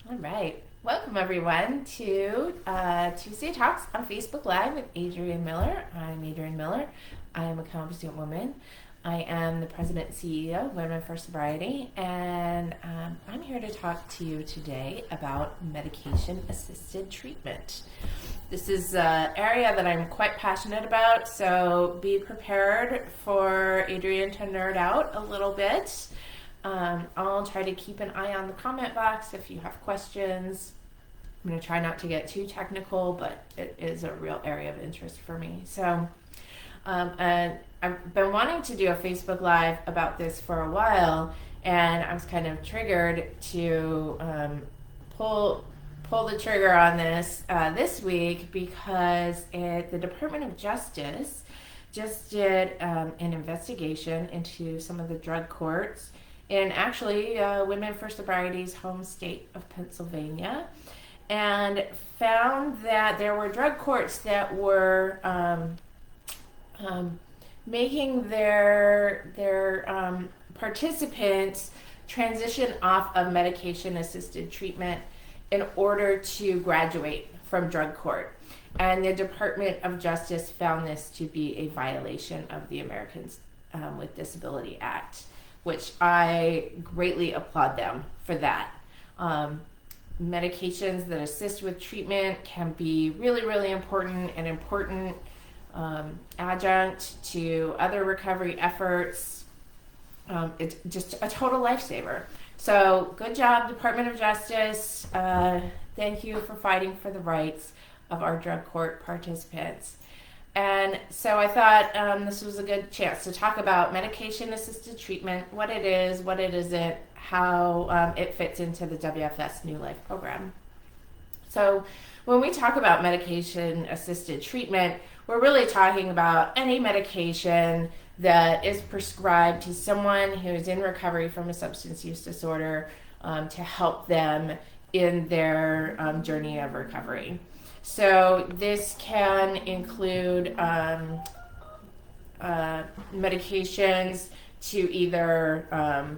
All right. Welcome, everyone, to Tuesday Talks on Facebook Live with Adrienne Miller. I'm Adrienne Miller. I am a competent woman. I am the president and CEO of Women for Sobriety, and I'm here to talk to you today about medication-assisted treatment. This is an area that I'm quite passionate about, so be prepared for Adrienne to nerd out a little bit. I'll try to keep an eye on the comment box if you have questions. I'm going to try not to get too technical, but it is a real area of interest for me. So and I've been wanting to do a Facebook Live about this for a while, and I was kind of triggered to pull the trigger on this this week because the Department of Justice just did an investigation into some of the drug courts in actually Women for Sobriety's home state of Pennsylvania, and found that there were drug courts that were making their participants transition off of medication-assisted treatment in order to graduate from drug court. And the Department of Justice found this to be a violation of the Americans with Disability Act, which I greatly applaud them for that. Medications that assist with treatment can be really, really important, an important adjunct to other recovery efforts. It's just a total lifesaver. So good job, Department of Justice. Thank you for fighting for the rights of our drug court participants. And so I thought this was a good chance to talk about medication-assisted treatment, what it is, what it isn't, how it fits into the WFS New Life Program. So when we talk about medication-assisted treatment, we're really talking about any medication that is prescribed to someone who is in recovery from a substance use disorder to help them in their journey of recovery. So this can include medications to either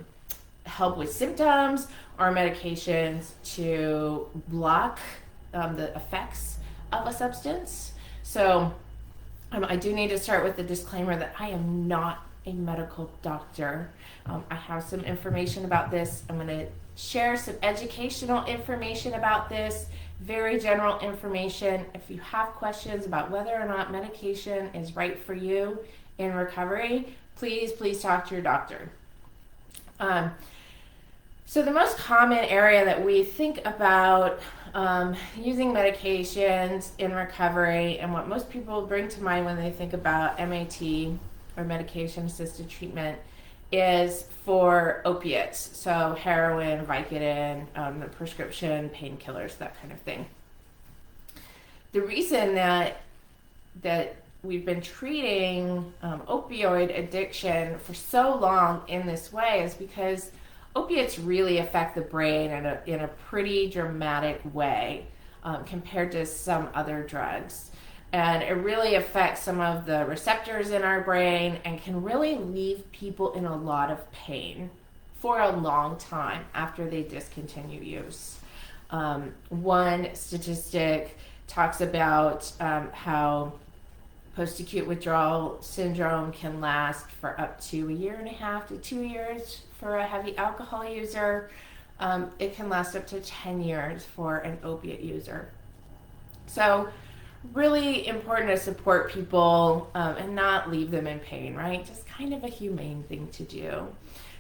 help with symptoms or medications to block the effects of a substance. So I do need to start with the disclaimer that I am not a medical doctor. I have some information about this. I'm going to share some educational information about this, very general information. If you have questions about whether or not medication is right for you in recovery, please talk to your doctor. So the most common area that we think about using medications in recovery, and what most people bring to mind when they think about MAT or medication-assisted treatment, is for opiates, so heroin, Vicodin, the prescription painkillers, that kind of thing. The reason that we've been treating opioid addiction for so long in this way is because opiates really affect the brain in a pretty dramatic way compared to some other drugs. And it really affects some of the receptors in our brain and can really leave people in a lot of pain for a long time after they discontinue use. One statistic talks about how post-acute withdrawal syndrome can last for up to 1.5 to 2 years for a heavy alcohol user. It can last up to 10 years for an opiate user. So really important to support people and not leave them in pain, right? Just kind of a humane thing to do.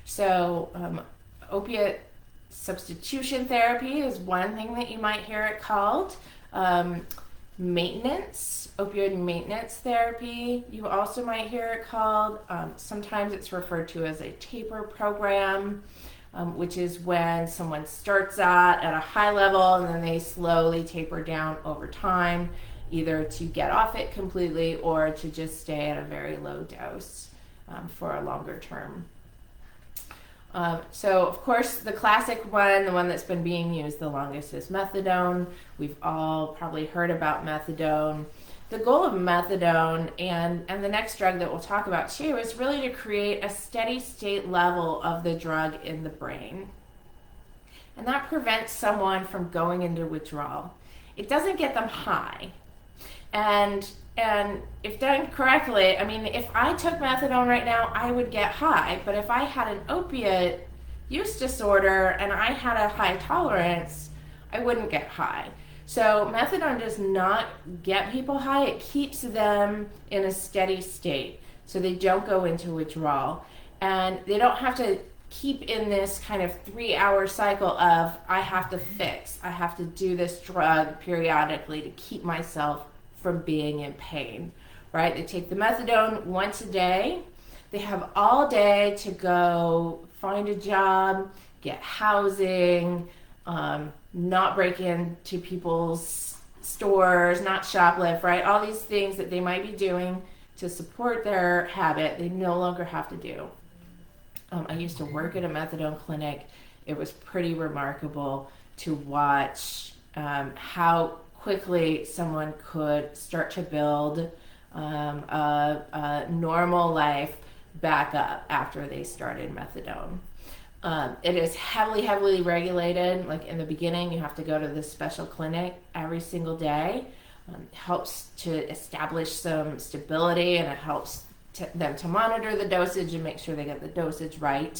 So opiate substitution therapy is one thing that you might hear it called. Opioid maintenance therapy, you also might hear it called. Sometimes it's referred to as a taper program, which is when someone starts out at a high level and then they slowly taper down over time, either to get off it completely or to just stay at a very low dose for a longer term. So, of course, the classic one, the one that's been being used the longest, is methadone. We've all probably heard about methadone. The goal of methadone and the next drug that we'll talk about too is really to create a steady state level of the drug in the brain. and that prevents someone from going into withdrawal. It doesn't get them high. And if done correctly, I mean, if I took methadone right now, I would get high. But if I had an opiate use disorder and I had a high tolerance, I wouldn't get high. So methadone does not get people high. It keeps them in a steady state so they don't go into withdrawal. And they don't have to keep in this kind of 3-hour cycle of, I have to fix, I have to do this drug periodically to keep myself from being in pain, right? They take the methadone once a day. They have all day to go find a job, get housing, not break into people's stores, not shoplift, right? All these things that they might be doing to support their habit, they no longer have to do. I used to work at a methadone clinic. It was pretty remarkable to watch how quickly someone could start to build a normal life back up after they started methadone. It is heavily regulated. Like in the beginning, you have to go to this special clinic every single day. It helps to establish some stability, and it helps them to monitor the dosage and make sure they get the dosage right.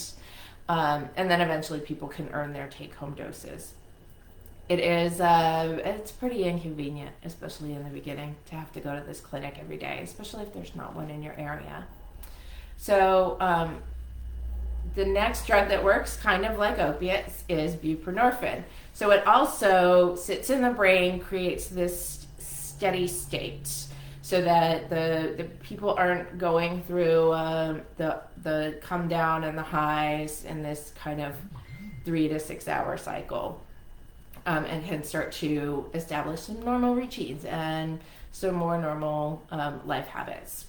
And then eventually people can earn their take-home doses. It is, it's pretty inconvenient, especially in the beginning, to have to go to this clinic every day, especially if there's not one in your area. So the next drug that works kind of like opiates is buprenorphine. So it also sits in the brain, creates this steady state so that the people aren't going through the come down and the highs in this kind of 3 to 6 hour cycle, and can start to establish some normal routines and some more normal life habits.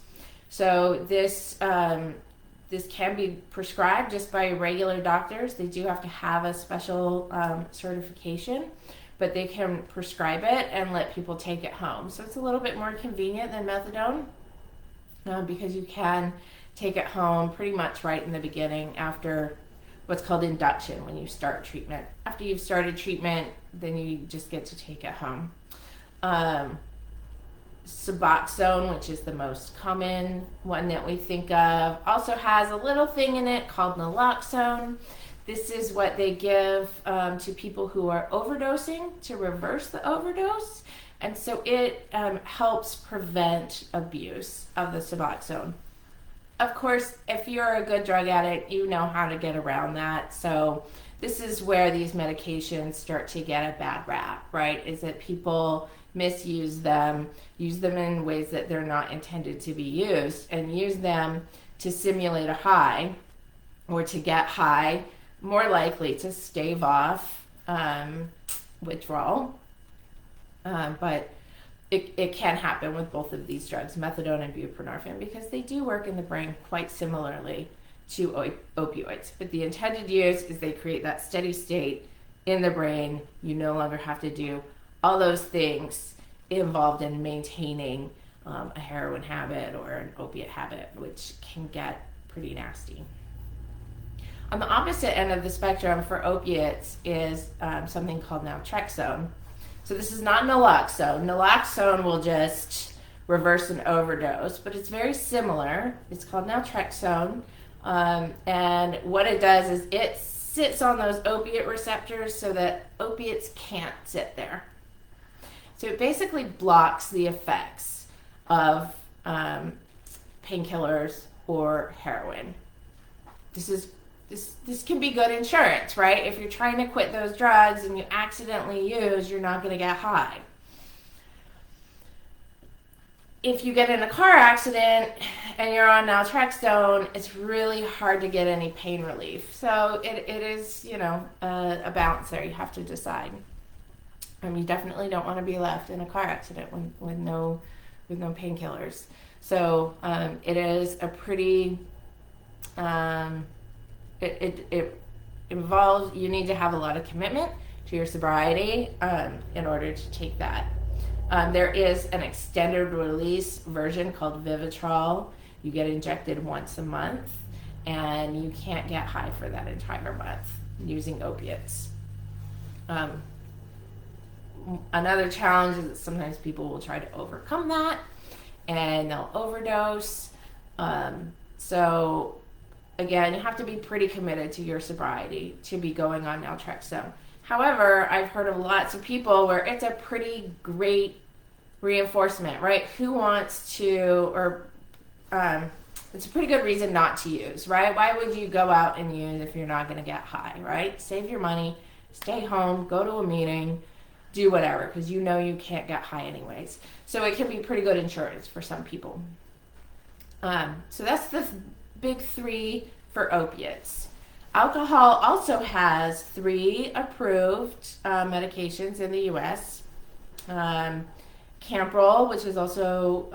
So this can be prescribed just by regular doctors. They do have to have a special certification, but they can prescribe it and let people take it home. So it's a little bit more convenient than methadone because you can take it home pretty much right in the beginning after what's called induction, when you start treatment. After you've started treatment, then you just get to take it home. Suboxone, which is the most common one that we think of, also has a little thing in it called Naltrexone. This is what they give to people who are overdosing to reverse the overdose. And so it helps prevent abuse of the Suboxone. Of course, if you're a good drug addict, you know how to get around that. So this is where these medications start to get a bad rap, right? Is that people misuse them, use them in ways that they're not intended to be used, and use them to simulate a high or to get high, more likely to stave off withdrawal. But it can happen with both of these drugs, methadone and buprenorphine, because they do work in the brain quite similarly to opioids. But the intended use is they create that steady state in the brain. You no longer have to do all those things involved in maintaining a heroin habit or an opiate habit, which can get pretty nasty. On the opposite end of the spectrum for opiates is something called Naltrexone. So this is not naloxone. Naloxone will just reverse an overdose, but it's very similar. It's called Naltrexone. And what it does is it sits on those opiate receptors so that opiates can't sit there. So it basically blocks the effects of painkillers or heroin. This can be good insurance, right? If you're trying to quit those drugs and you accidentally use, you're not going to get high. If you get in a car accident and you're on naltrexone, it's really hard to get any pain relief. So it is, a balance there. You have to decide. You definitely don't want to be left in a car accident with no painkillers. So it is a pretty it involves, you need to have a lot of commitment to your sobriety in order to take that. There is an extended release version called Vivitrol. You get injected once a month, and you can't get high for that entire month using opiates. Um, Another challenge is that sometimes people will try to overcome that and they'll overdose. So again, you have to be pretty committed to your sobriety to be going on naltrexone. However, I've heard of lots of people where it's a pretty great reinforcement, right? Who wants to, or it's a pretty good reason not to use, right? Why would you go out and use if you're not going to get high, right? Save your money, stay home, go to a meeting, do whatever, because you know you can't get high anyways. So it can be pretty good insurance for some people. So that's the big three for opiates. Alcohol also has 3 approved medications in the U.S. Camprol, which is also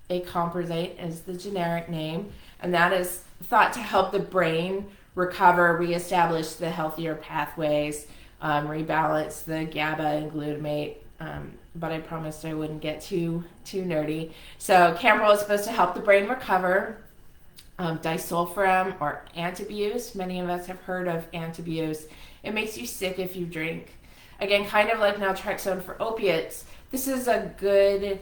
acomprozate, is the generic name, and that is thought to help the brain recover, reestablish the healthier pathways, rebalance the GABA and glutamate. But I promised I wouldn't get too nerdy. So Camprol is supposed to help the brain recover. Disulfiram or antabuse. Many of us have heard of antabuse. It makes you sick if you drink. Again, kind of like naltrexone for opiates, this is a good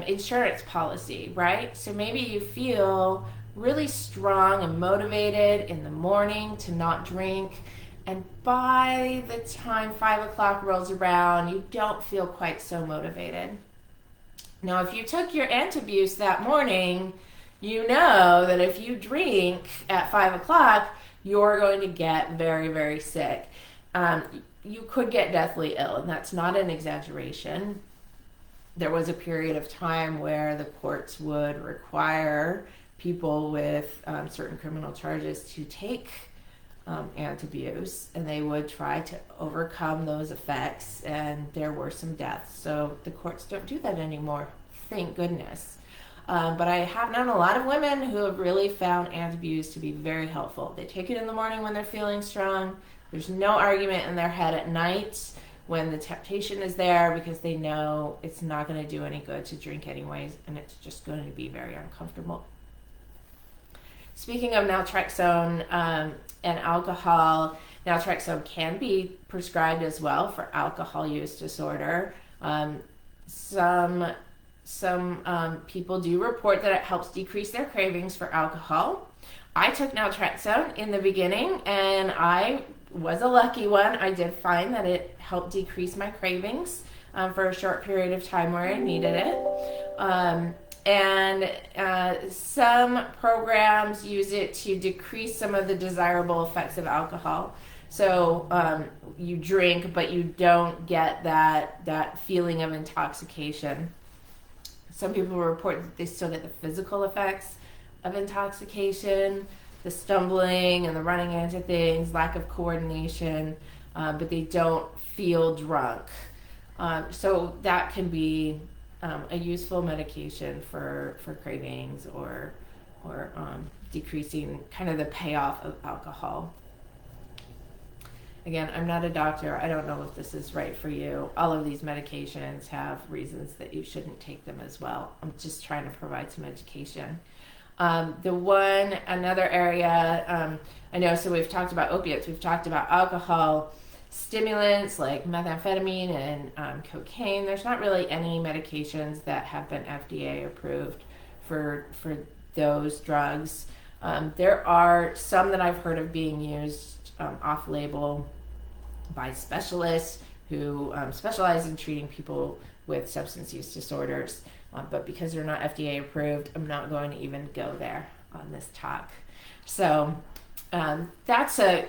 insurance policy, right? So maybe you feel really strong and motivated in the morning to not drink, and by the time 5 o'clock rolls around, you don't feel quite so motivated. Now, if you took your antabuse that morning, you know that if you drink at 5 o'clock, you're going to get very, very sick. You could get deathly ill, and that's not an exaggeration. There was a period of time where the courts would require people with certain criminal charges to take antabuse, and they would try to overcome those effects, and there were some deaths. So the courts don't do that anymore, thank goodness. But I have known a lot of women who have really found antabuse to be very helpful. They take it in the morning when they're feeling strong. There's no argument in their head at night when the temptation is there, because they know it's not going to do any good to drink anyways, and it's just going to be very uncomfortable. Speaking of naltrexone and alcohol, naltrexone can be prescribed as well for alcohol use disorder. Some people do report that it helps decrease their cravings for alcohol. I took naltrexone in the beginning, and I was a lucky one. I did find that it helped decrease my cravings for a short period of time where I needed it. And some programs use it to decrease some of the desirable effects of alcohol. So you drink, but you don't get that feeling of intoxication. Some people report that they still get the physical effects of intoxication, the stumbling and the running into things, lack of coordination, but they don't feel drunk. So that can be a useful medication for cravings or decreasing kind of the payoff of alcohol. Again, I'm not a doctor. I don't know if this is right for you. All of these medications have reasons that you shouldn't take them as well. I'm just trying to provide some education. Another area, I know, so we've talked about opiates, we've talked about alcohol, stimulants like methamphetamine and cocaine. There's not really any medications that have been FDA approved for those drugs. There are some that I've heard of being used off-label by specialists who specialize in treating people with substance use disorders. But because they're not FDA approved, I'm not going to even go there on this talk. So that's a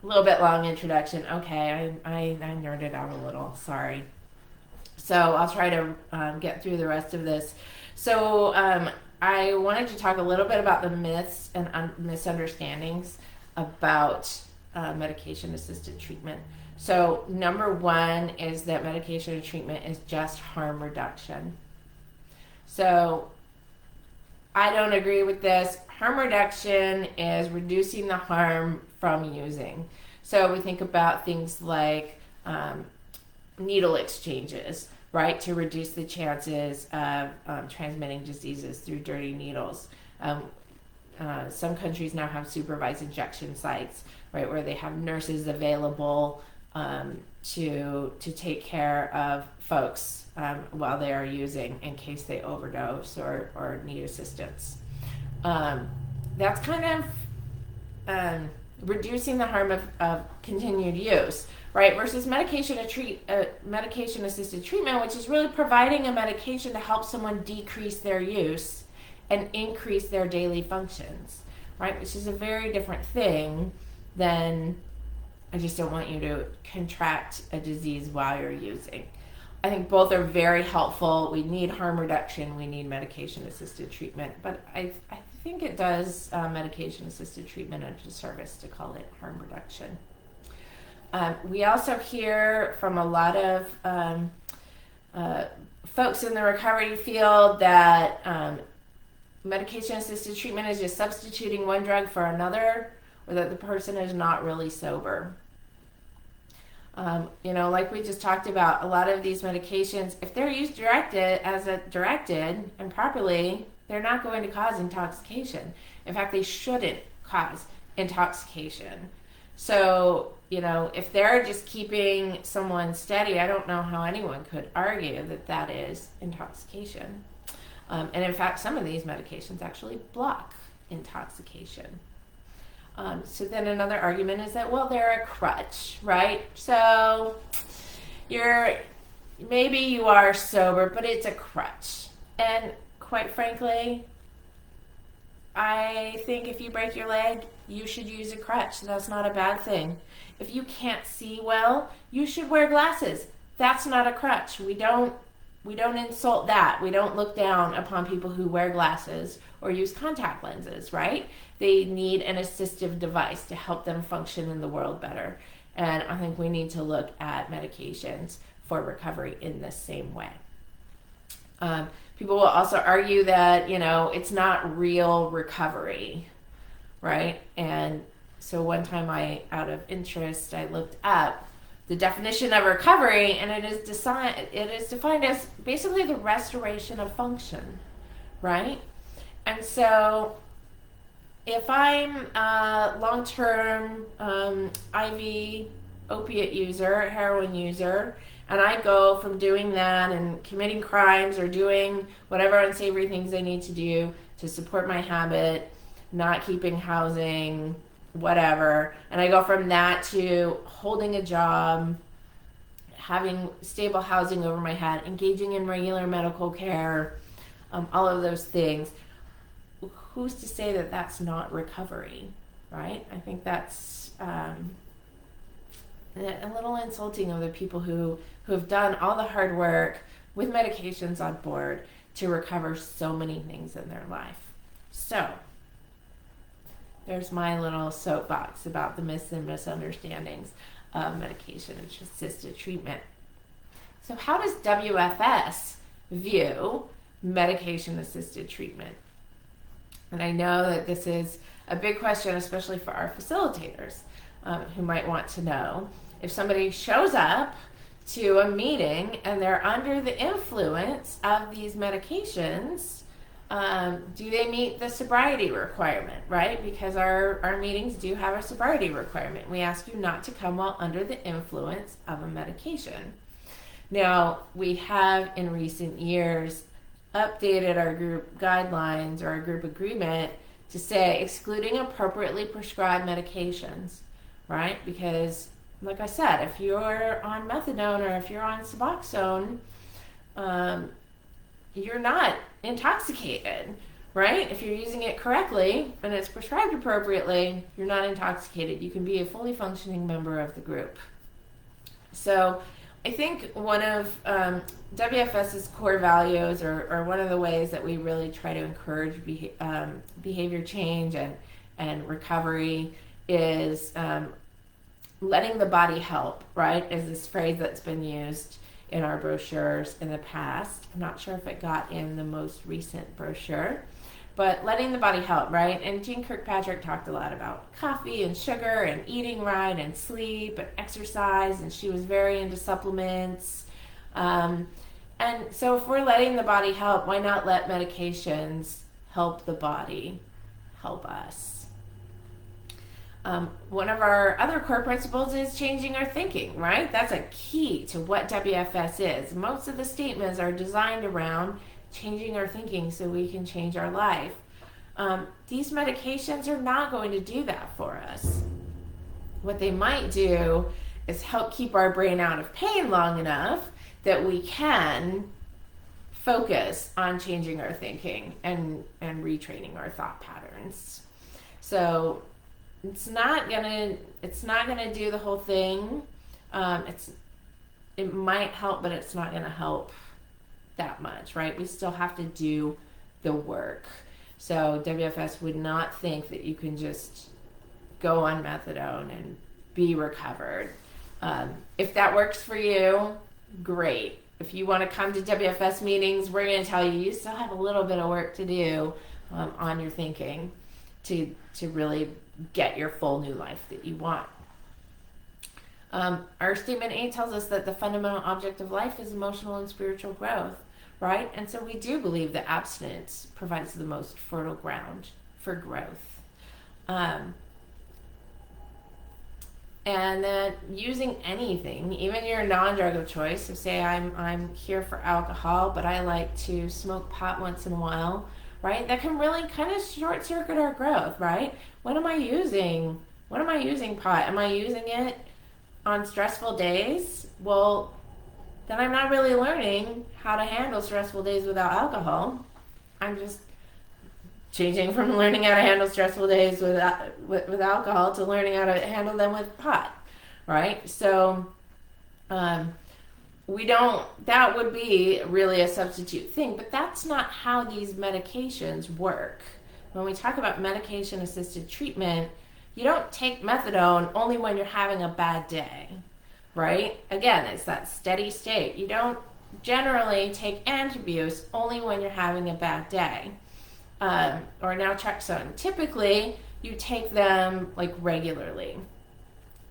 little bit long introduction. Okay, I nerded out a little, sorry. So I'll try to get through the rest of this. So I wanted to talk a little bit about the myths and misunderstandings about medication-assisted treatment. So number one is that medication and treatment is just harm reduction. So I don't agree with this. Harm reduction is reducing the harm from using. So we think about things like needle exchanges, right, to reduce the chances of transmitting diseases through dirty needles. Some countries now have supervised injection sites, right, where they have nurses available to take care of folks while they are using, in case they overdose or need assistance. That's kind of reducing the harm of continued use, right? Versus medication-assisted treatment, which is really providing a medication to help someone decrease their use and increase their daily functions, right? Which is a very different thing than, I just don't want you to contract a disease while you're using. I think both are very helpful. We need harm reduction. We need medication-assisted treatment. But I think it does medication-assisted treatment a disservice to call it harm reduction. We also hear from a lot of folks in the recovery field that medication-assisted treatment is just substituting one drug for another, or that the person is not really sober. Like we just talked about, a lot of these medications, if they're used directed and properly, they're not going to cause intoxication. In fact, they shouldn't cause intoxication. So, if they're just keeping someone steady, I don't know how anyone could argue that that is intoxication. And in fact, some of these medications actually block intoxication. So then another argument is that, well, they're a crutch, right? So maybe you are sober, but it's a crutch. And quite frankly, I think if you break your leg, you should use a crutch. That's not a bad thing. If you can't see well, you should wear glasses. That's not a crutch. We don't insult that. We don't look down upon people who wear glasses or use contact lenses, right? They need an assistive device to help them function in the world better. And I think we need to look at medications for recovery in the same way. People will also argue that, it's not real recovery, right? And so one time out of interest, I looked up the definition of recovery, and it is defined as basically the restoration of function, right? And so if I'm a long-term IV opiate user, heroin user, and I go from doing that and committing crimes or doing whatever unsavory things I need to do to support my habit, not keeping housing, whatever, and I go from that to holding a job, having stable housing over my head, engaging in regular medical care, all of those things, who's to say that that's not recovery, right? I think that's a little insulting of the people who have done all the hard work with medications on board to recover so many things in their life. So there's my little soapbox about the myths and misunderstandings of medication-assisted treatment. So how does WFS view medication-assisted treatment? And I know that this is a big question, especially for our facilitators who might want to know. If somebody shows up to a meeting and they're under the influence of these medications, do they meet the sobriety requirement, right? Because our meetings do have a sobriety requirement. We ask you not to come while under the influence of a medication. Now, we have in recent years updated our group guidelines or our group agreement to say excluding appropriately prescribed medications, right? Because, like I said, if you're on methadone or if you're on Suboxone, you're not intoxicated, right? If you're using it correctly and it's prescribed appropriately, you're not intoxicated. You can be a fully functioning member of the group. So I think one of WFS's core values, or one of the ways that we really try to encourage behavior change and recovery, is letting the body help, right? Is this phrase that's been used in our brochures in the past. I'm not sure if it got in the most recent brochure, but letting the body help, right? And Jean Kirkpatrick talked a lot about coffee and sugar and eating right and sleep and exercise, and she was very into supplements. And so if we're letting the body help, why not let medications help the body help us? One of our other core principles is changing our thinking, right? That's a key to what WFS is. Most of the statements are designed around changing our thinking so we can change our life. These medications are not going to do that for us. What they might do is help keep our brain out of pain long enough that we can focus on changing our thinking and retraining our thought patterns. So it's not gonna do the whole thing. It might help, but it's not gonna help that much, right? We still have to do the work. So WFS would not think that you can just go on methadone and be recovered. If that works for you, great. If you want to come to WFS meetings, we're going to tell you still have a little bit of work to do on your thinking to really get your full new life that you want. Our statement 8 tells us that the fundamental object of life is emotional and spiritual growth, right? And so we do believe that abstinence provides the most fertile ground for growth. And then using anything, even your non-drug of choice. So say I'm here for alcohol, but I like to smoke pot once in a while, right? That can really kind of short circuit our growth, right? When am I using pot? Am I using it on stressful days? Well, then I'm not really learning how to handle stressful days without alcohol. I'm just changing from learning how to handle stressful days with alcohol to learning how to handle them with pot, right? So that would be really a substitute thing, but that's not how these medications work. When we talk about medication-assisted treatment, you don't take methadone only when you're having a bad day, right? Again, it's that steady state. You don't generally take antabuse only when you're having a bad day. Or Naltrexone. Typically, you take them like regularly.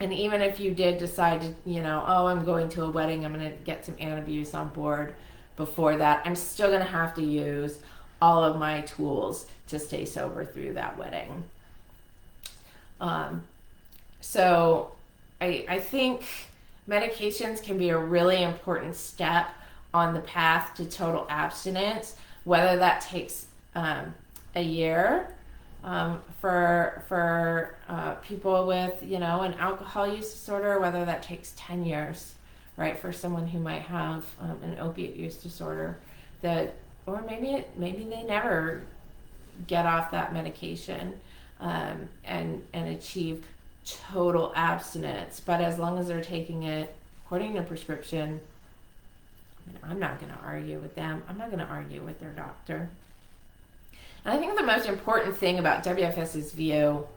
And even if you did decide to, I'm going to a wedding, I'm going to get some antabuse on board before that, I'm still going to have to use all of my tools to stay sober through that wedding. So I think medications can be a really important step on the path to total abstinence, whether that takes a year for people with an alcohol use disorder, whether that takes 10 years, right, for someone who might have an opiate use disorder, or maybe they never get off that medication and achieve total abstinence. But as long as they're taking it according to prescription, I'm not going to argue with them. I'm not going to argue with their doctor. And I think the most important thing about WFS's view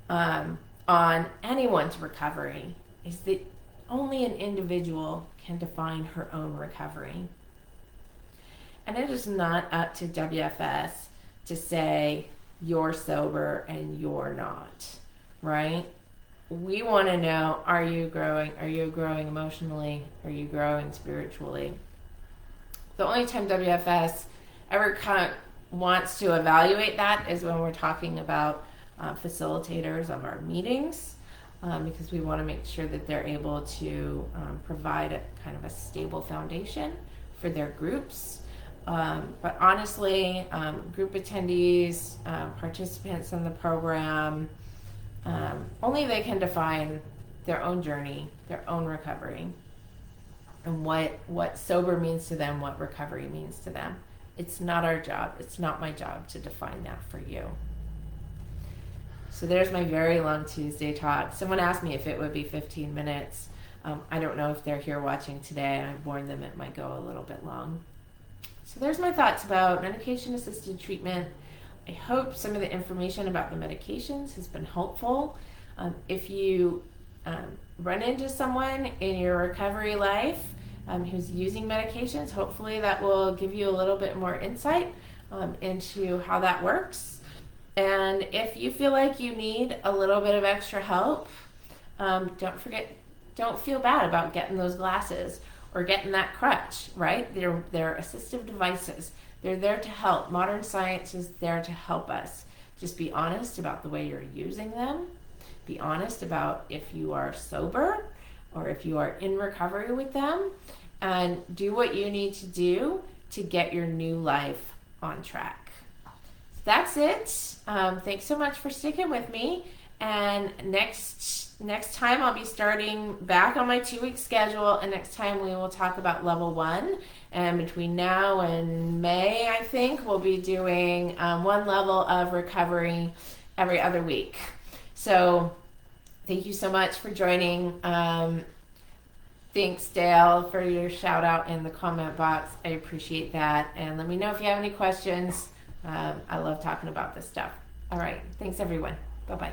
on anyone's recovery is that only an individual can define her own recovery. And it is not up to WFS to say you're sober and you're not, right? We want to know, are you growing? Are you growing emotionally? Are you growing spiritually? The only time WFS ever wants to evaluate that is when we're talking about facilitators of our meetings, because we want to make sure that they're able to provide a kind of a stable foundation for their groups. But honestly, group attendees, participants in the program, only they can define their own journey, their own recovery, and what sober means to them, what recovery means to them. It's not our job. It's not my job to define that for you. So there's my very long Tuesday talk. Someone asked me if it would be 15 minutes. I don't know if they're here watching today. I warned them it might go a little bit long. So there's my thoughts about medication-assisted treatment. I hope some of the information about the medications has been helpful. If you run into someone in your recovery life who's using medications, hopefully that will give you a little bit more insight into how that works. And if you feel like you need a little bit of extra help, don't feel bad about getting those glasses or getting that crutch, right? They're assistive devices. They're there to help. Modern science is there to help us. Just be honest about the way you're using them. be honest about if you are sober or if you are in recovery with them, and do what you need to do to get your new life on track. That's it. Thanks so much for sticking with me. And next time I'll be starting back on my 2-week schedule, and next time we will talk about level 1. And between now and May, I think, we'll be doing 1 level of recovery every other week. So thank you so much for joining. Thanks, Dale, for your shout out in the comment box. I appreciate that. And let me know if you have any questions. I love talking about this stuff. All right. Thanks, everyone. Bye-bye.